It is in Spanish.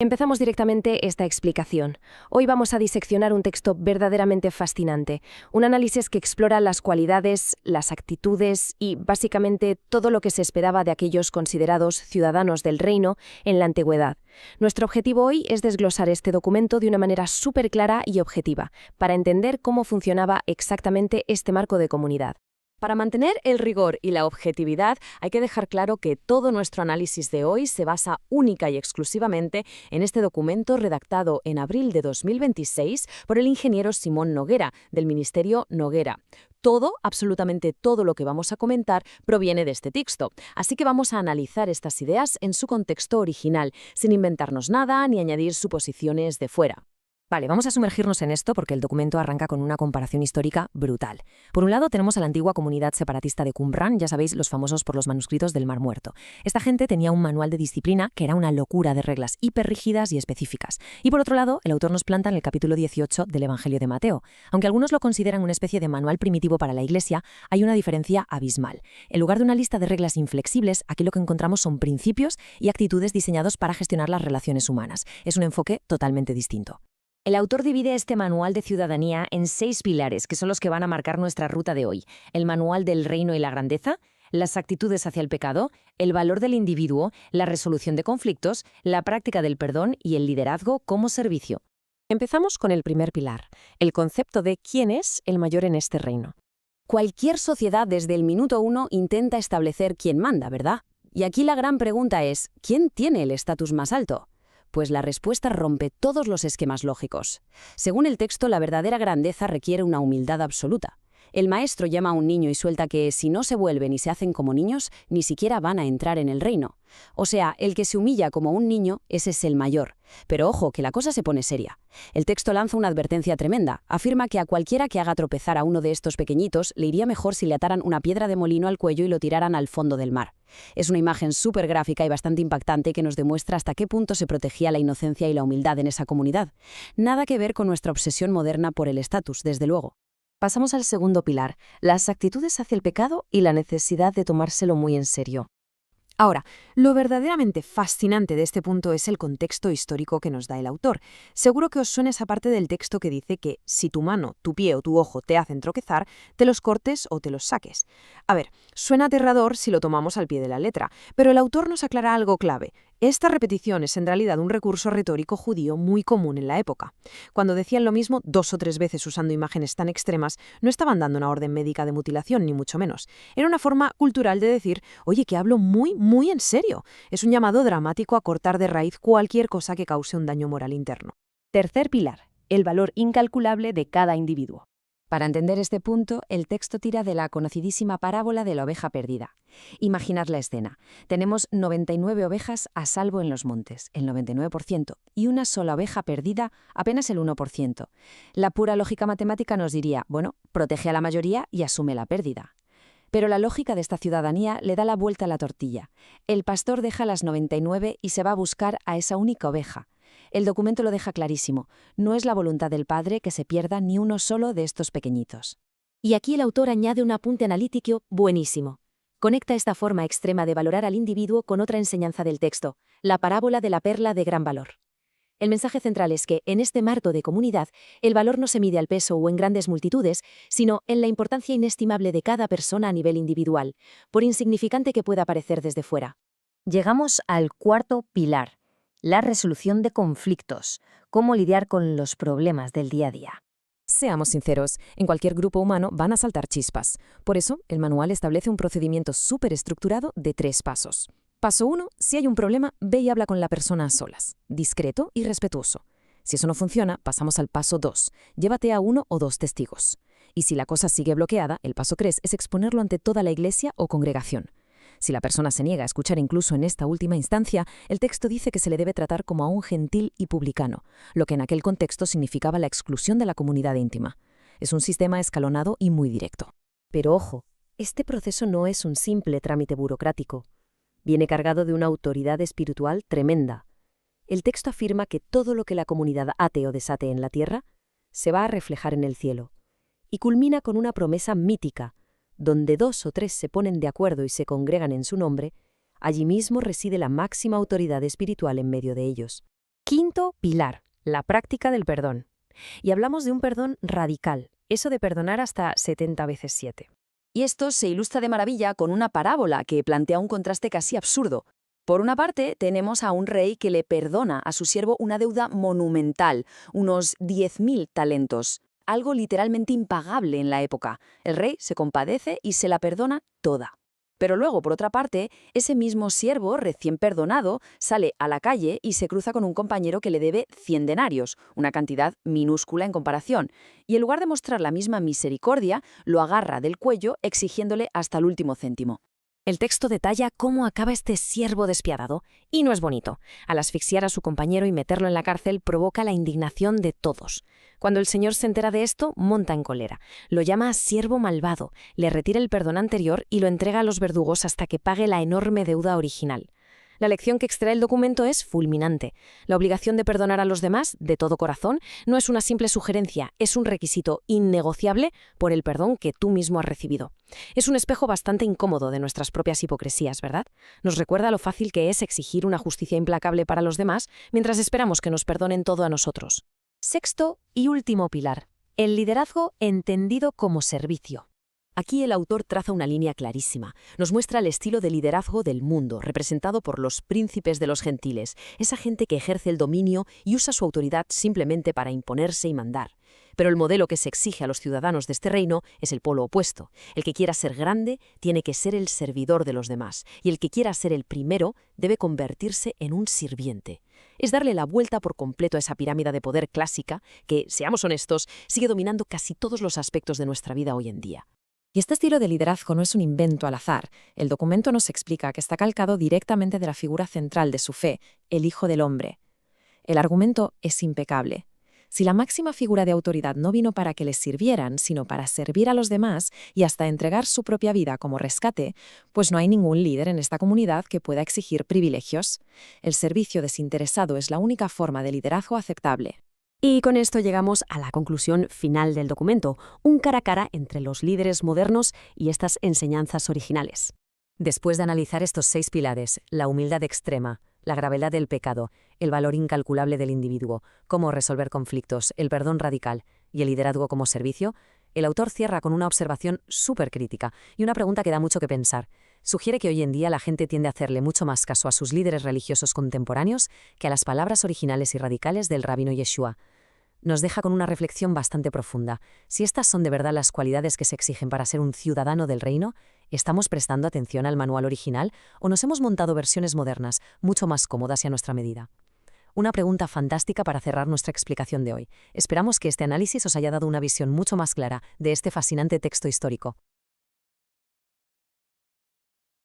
Empezamos directamente esta explicación. Hoy vamos a diseccionar un texto verdaderamente fascinante, un análisis que explora las cualidades, las actitudes y, básicamente, todo lo que se esperaba de aquellos considerados ciudadanos del reino en la antigüedad. Nuestro objetivo hoy es desglosar este documento de una manera súper clara y objetiva, para entender cómo funcionaba exactamente este marco de comunidad. Para mantener el rigor y la objetividad, hay que dejar claro que todo nuestro análisis de hoy se basa única y exclusivamente en este documento redactado en abril de 2026 por el ingeniero Simón Noguera, del Ministerio Noguera. Todo, absolutamente todo lo que vamos a comentar proviene de este texto, así que vamos a analizar estas ideas en su contexto original, sin inventarnos nada ni añadir suposiciones de fuera. Vale, vamos a sumergirnos en esto porque el documento arranca con una comparación histórica brutal. Por un lado tenemos a la antigua comunidad separatista de Qumran, ya sabéis, los famosos por los manuscritos del Mar Muerto. Esta gente tenía un manual de disciplina que era una locura de reglas hiperrígidas y específicas. Y por otro lado, el autor nos planta en el capítulo 18 del Evangelio de Mateo. Aunque algunos lo consideran una especie de manual primitivo para la Iglesia, hay una diferencia abismal. En lugar de una lista de reglas inflexibles, aquí lo que encontramos son principios y actitudes diseñados para gestionar las relaciones humanas. Es un enfoque totalmente distinto. El autor divide este manual de ciudadanía en 6 pilares, que son los que van a marcar nuestra ruta de hoy. El manual del reino y la grandeza, las actitudes hacia el pecado, el valor del individuo, la resolución de conflictos, la práctica del perdón y el liderazgo como servicio. Empezamos con el primer pilar, el concepto de quién es el mayor en este reino. Cualquier sociedad desde el minuto 1 intenta establecer quién manda, ¿verdad? Y aquí la gran pregunta es, ¿quién tiene el estatus más alto? Pues la respuesta rompe todos los esquemas lógicos. Según el texto, la verdadera grandeza requiere una humildad absoluta. El maestro llama a un niño y suelta que si no se vuelven y se hacen como niños, ni siquiera van a entrar en el reino. O sea, el que se humilla como un niño, ese es el mayor. Pero ojo, que la cosa se pone seria. El texto lanza una advertencia tremenda. Afirma que a cualquiera que haga tropezar a uno de estos pequeñitos le iría mejor si le ataran una piedra de molino al cuello y lo tiraran al fondo del mar. Es una imagen súper gráfica y bastante impactante que nos demuestra hasta qué punto se protegía la inocencia y la humildad en esa comunidad. Nada que ver con nuestra obsesión moderna por el estatus, desde luego. Pasamos al segundo pilar, las actitudes hacia el pecado y la necesidad de tomárselo muy en serio. Ahora, lo verdaderamente fascinante de este punto es el contexto histórico que nos da el autor. Seguro que os suena esa parte del texto que dice que si tu mano, tu pie o tu ojo te hacen tropezar, te los cortes o te los saques. A ver, suena aterrador si lo tomamos al pie de la letra, pero el autor nos aclara algo clave. Esta repetición es en realidad un recurso retórico judío muy común en la época. Cuando decían lo mismo 2 o 3 veces usando imágenes tan extremas, no estaban dando una orden médica de mutilación, ni mucho menos. Era una forma cultural de decir, oye, que hablo muy en serio. Es un llamado dramático a cortar de raíz cualquier cosa que cause un daño moral interno. Tercer pilar, el valor incalculable de cada individuo. Para entender este punto, el texto tira de la conocidísima parábola de la oveja perdida. Imaginad la escena. Tenemos 99 ovejas a salvo en los montes, el 99%, y una sola oveja perdida, apenas el 1%. La pura lógica matemática nos diría, bueno, protege a la mayoría y asume la pérdida. Pero la lógica de esta ciudadanía le da la vuelta a la tortilla. El pastor deja las 99 y se va a buscar a esa única oveja. El documento lo deja clarísimo. No es la voluntad del Padre que se pierda ni uno solo de estos pequeñitos. Y aquí el autor añade un apunte analítico buenísimo. Conecta esta forma extrema de valorar al individuo con otra enseñanza del texto, la parábola de la perla de gran valor. El mensaje central es que, en este marco de comunidad, el valor no se mide al peso o en grandes multitudes, sino en la importancia inestimable de cada persona a nivel individual, por insignificante que pueda parecer desde fuera. Llegamos al cuarto pilar, la resolución de conflictos, cómo lidiar con los problemas del día a día. Seamos sinceros, en cualquier grupo humano van a saltar chispas. Por eso, el manual establece un procedimiento súper estructurado de 3 pasos. Paso 1, si hay un problema, ve y habla con la persona a solas, discreto y respetuoso. Si eso no funciona, pasamos al paso 2, llévate a 1 o 2 testigos. Y si la cosa sigue bloqueada, el paso 3 es exponerlo ante toda la iglesia o congregación. Si la persona se niega a escuchar incluso en esta última instancia, el texto dice que se le debe tratar como a un gentil y publicano, lo que en aquel contexto significaba la exclusión de la comunidad íntima. Es un sistema escalonado y muy directo. Pero ojo, este proceso no es un simple trámite burocrático. Viene cargado de una autoridad espiritual tremenda. El texto afirma que todo lo que la comunidad ate o desate en la tierra se va a reflejar en el cielo. Y culmina con una promesa mítica, donde 2 o 3 se ponen de acuerdo y se congregan en su nombre, allí mismo reside la máxima autoridad espiritual en medio de ellos. Quinto pilar, la práctica del perdón. Y hablamos de un perdón radical, eso de perdonar hasta 70 veces 7. Y esto se ilustra de maravilla con una parábola que plantea un contraste casi absurdo. Por una parte, tenemos a un rey que le perdona a su siervo una deuda monumental, unos 10.000 talentos, algo literalmente impagable en la época. El rey se compadece y se la perdona toda. Pero luego, por otra parte, ese mismo siervo, recién perdonado, sale a la calle y se cruza con un compañero que le debe 100 denarios, una cantidad minúscula en comparación, y en lugar de mostrar la misma misericordia, lo agarra del cuello exigiéndole hasta el último céntimo. El texto detalla cómo acaba este siervo despiadado, y no es bonito. Al asfixiar a su compañero y meterlo en la cárcel provoca la indignación de todos. Cuando el señor se entera de esto, monta en cólera. Lo llama siervo malvado, le retira el perdón anterior y lo entrega a los verdugos hasta que pague la enorme deuda original. La lección que extrae el documento es fulminante. La obligación de perdonar a los demás, de todo corazón, no es una simple sugerencia, es un requisito innegociable por el perdón que tú mismo has recibido. Es un espejo bastante incómodo de nuestras propias hipocresías, ¿verdad? Nos recuerda lo fácil que es exigir una justicia implacable para los demás mientras esperamos que nos perdonen todo a nosotros. Sexto y último pilar, el liderazgo entendido como servicio. Aquí el autor traza una línea clarísima. Nos muestra el estilo de liderazgo del mundo, representado por los príncipes de los gentiles, esa gente que ejerce el dominio y usa su autoridad simplemente para imponerse y mandar. Pero el modelo que se exige a los ciudadanos de este reino es el polo opuesto. El que quiera ser grande tiene que ser el servidor de los demás, y el que quiera ser el primero debe convertirse en un sirviente. Es darle la vuelta por completo a esa pirámide de poder clásica que, seamos honestos, sigue dominando casi todos los aspectos de nuestra vida hoy en día. Y este estilo de liderazgo no es un invento al azar. El documento nos explica que está calcado directamente de la figura central de su fe, el Hijo del Hombre. El argumento es impecable. Si la máxima figura de autoridad no vino para que les sirvieran, sino para servir a los demás y hasta entregar su propia vida como rescate, pues no hay ningún líder en esta comunidad que pueda exigir privilegios. El servicio desinteresado es la única forma de liderazgo aceptable. Y con esto llegamos a la conclusión final del documento, un cara a cara entre los líderes modernos y estas enseñanzas originales. Después de analizar estos 6 pilares, la humildad extrema, la gravedad del pecado, el valor incalculable del individuo, cómo resolver conflictos, el perdón radical y el liderazgo como servicio, el autor cierra con una observación súper crítica y una pregunta que da mucho que pensar. Sugiere que hoy en día la gente tiende a hacerle mucho más caso a sus líderes religiosos contemporáneos que a las palabras originales y radicales del rabino Yeshua. Nos deja con una reflexión bastante profunda. Si estas son de verdad las cualidades que se exigen para ser un ciudadano del reino, ¿estamos prestando atención al manual original o nos hemos montado versiones modernas, mucho más cómodas y a nuestra medida? Una pregunta fantástica para cerrar nuestra explicación de hoy. Esperamos que este análisis os haya dado una visión mucho más clara de este fascinante texto histórico.